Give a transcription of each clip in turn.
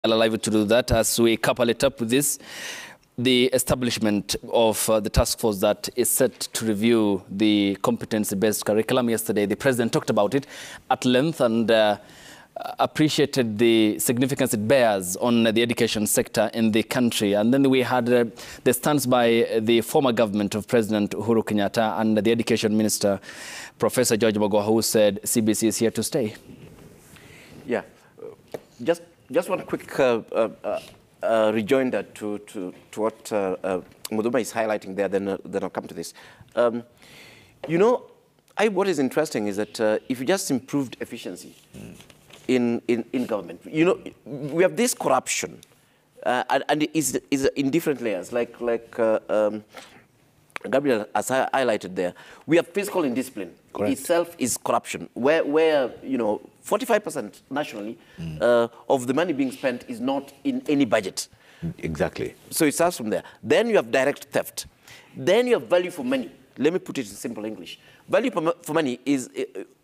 Alive to do that as we couple it up with this. The establishment of the task force that is set to review the competency-based curriculum. Yesterday, the president talked about it at length and appreciated the significance it bears on the education sector in the country. And then we had the stance by the former government of President Uhuru Kenyatta and the education minister, Professor George Magoha, who said CBC is here to stay. Yeah, just one quick rejoinder to what Muduma is highlighting there, then I'll come to this. You know, what is interesting is that if you just improved efficiency in government, you know, we have this corruption, and it is in different layers, like Gabriel has highlighted there. We have fiscal indiscipline. Correct. Itself is corruption, where you know, 45% nationally of the money being spent is not in any budget. Exactly. So it starts from there. Then you have direct theft. Then you have value for money. Let me put it in simple English. Value for money is,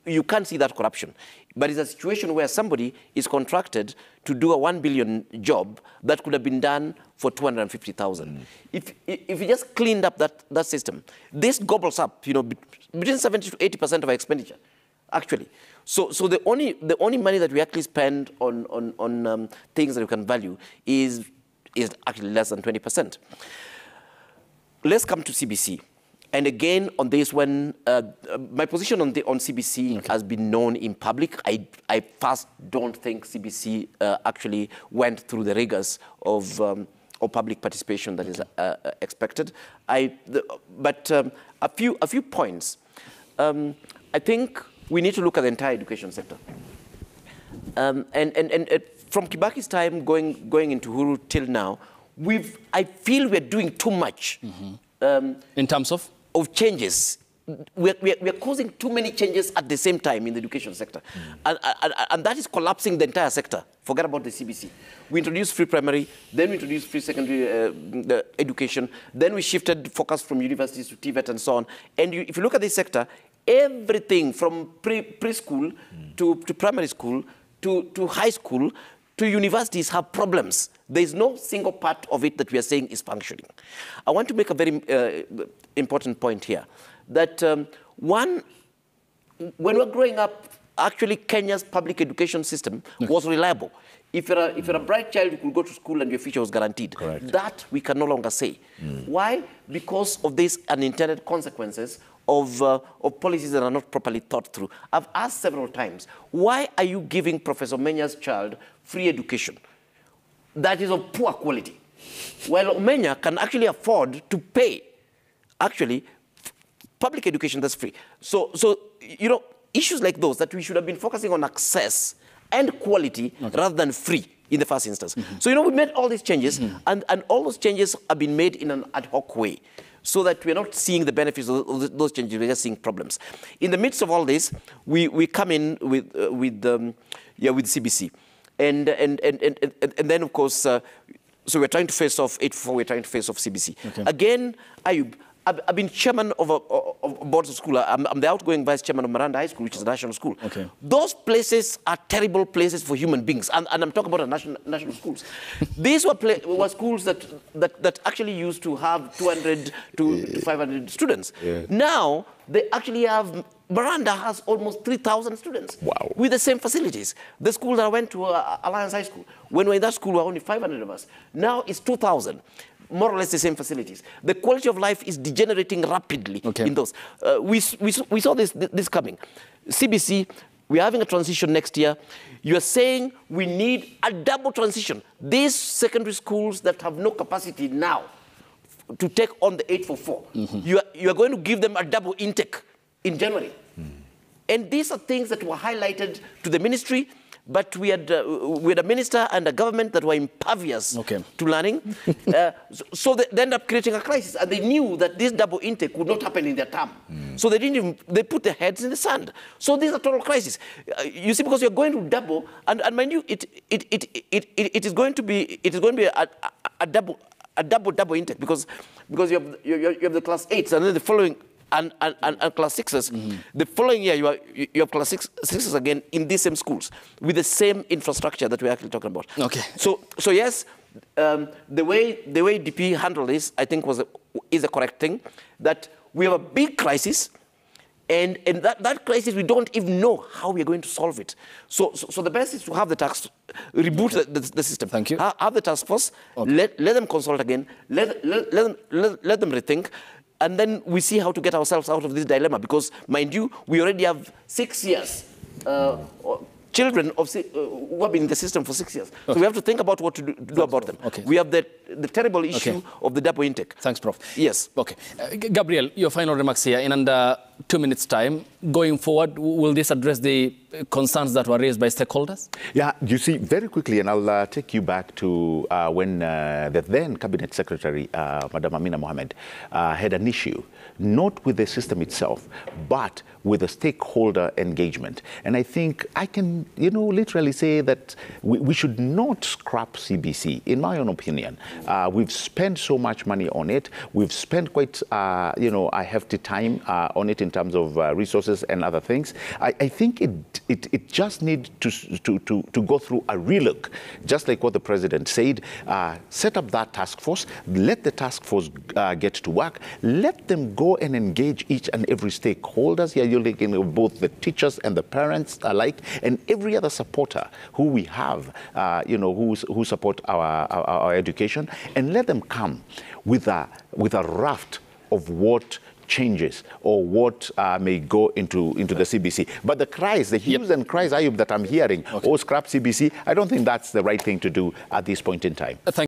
you can't see that corruption, but it's a situation where somebody is contracted to do a 1 billion job that could have been done for 250,000. If you just cleaned up that system, this gobbles up, you know, between 70 to 80% of our expenditure, actually. So the only money that we actually spend on things that we can value is actually less than 20%. Let's come to CBC. And again, on this one, my position on CBC has been known in public. I first don't think CBC actually went through the rigors of public participation that is expected. But a few points. I think we need to look at the entire education sector. And from Kibaki's time going into Uhuru till now, I feel we're doing too much. In terms of changes. We're causing too many changes at the same time in the education sector. And that is collapsing the entire sector. Forget about the CBC. We introduced free primary, then we introduced free secondary education, then we shifted focus from universities to TVET and so on. And if you look at this sector, everything from preschool to primary school to high school to universities have problems. There is no single part of it that we are saying is functioning. I want to make a very important point here, that one, when we were growing up, actually Kenya's public education system was reliable. If you're a bright child, you could go to school and your future was guaranteed. Correct. That we can no longer say. Why? Because of these unintended consequences of policies that are not properly thought through. I've asked several times, why are you giving Professor Omenya's child free education that is of poor quality, while Omenya can actually afford to pay, actually, public education that's free? So you know, issues like those that we should have been focusing on access and quality rather than free in the first instance. So, you know, we made all these changes, and all those changes have been made in an ad hoc way, so that we're not seeing the benefits of those changes, we're just seeing problems. In the midst of all this, we come in with CBC. And then, of course, so we're trying to face off 844, we're trying to face off CBC. Again, Ayub, I've been chairman of boards of school. I'm the outgoing vice chairman of Miranda High School, which is a national school. Those places are terrible places for human beings, and I'm talking about national schools. These were schools that actually used to have 200 to 500 students. Now, they actually have, Miranda has almost 3,000 students. Wow. With the same facilities. The school that I went to, Alliance High School, when we were in that school, we were only 500 of us. Now it's 2,000. More or less the same facilities. The quality of life is degenerating rapidly in those. We saw this coming. CBC, we're having a transition next year. You're saying we need a double transition. These secondary schools that have no capacity now to take on the 844, you are going to give them a double intake in January. And these are things that were highlighted to the ministry, but we had a minister and a government that were impervious to learning. So they ended up creating a crisis. And they knew that this double intake would not happen in their term. So they put their heads in the sand. So these are total crisis. You see, because you're going to double, and mind you, it is going to be a double intake, because you have the class 8s, and then the following and class 6s. The following year, you have class 6s again in these same schools with the same infrastructure that we're actually talking about. Okay. So yes, the way DP handled this, I think, is a correct thing. That we have a big crisis, and that crisis, we don't even know how we are going to solve it. So the best is to have the reboot the system. Thank you. Have the task force. Okay. Let them consult again. Let them rethink. And then we see how to get ourselves out of this dilemma. Because, mind you, we already have 6 years. Children who have been in the system for 6 years. Okay. So we have to think about what to do about them. Okay. We have the terrible issue of the double intake. Thanks, Prof. Yes. Okay. Gabriel, your final remarks here. In under 2 minutes' time, going forward, will this address the concerns that were raised by stakeholders? Yeah, you see, very quickly, and I'll take you back to when the then Cabinet Secretary, Madam Amina Mohamed, had an issue, not with the system itself, but with the stakeholder engagement. And I think I can, literally say that we should not scrap CBC, in my own opinion. We've spent so much money on it. We've spent quite, a hefty time on it in terms of resources and other things. I think it just needs to go through a relook, just like what the president said. Set up that task force, let the task force get to work, let them go and engage each and every stakeholders here. You're looking at both the teachers and the parents alike, and every other supporter who we have, who support our education, and let them come with a raft of what changes or what may go into the CBC. But the hues and cries, Ayub, that I'm hearing, scrap CBC, I don't think that's the right thing to do at this point in time.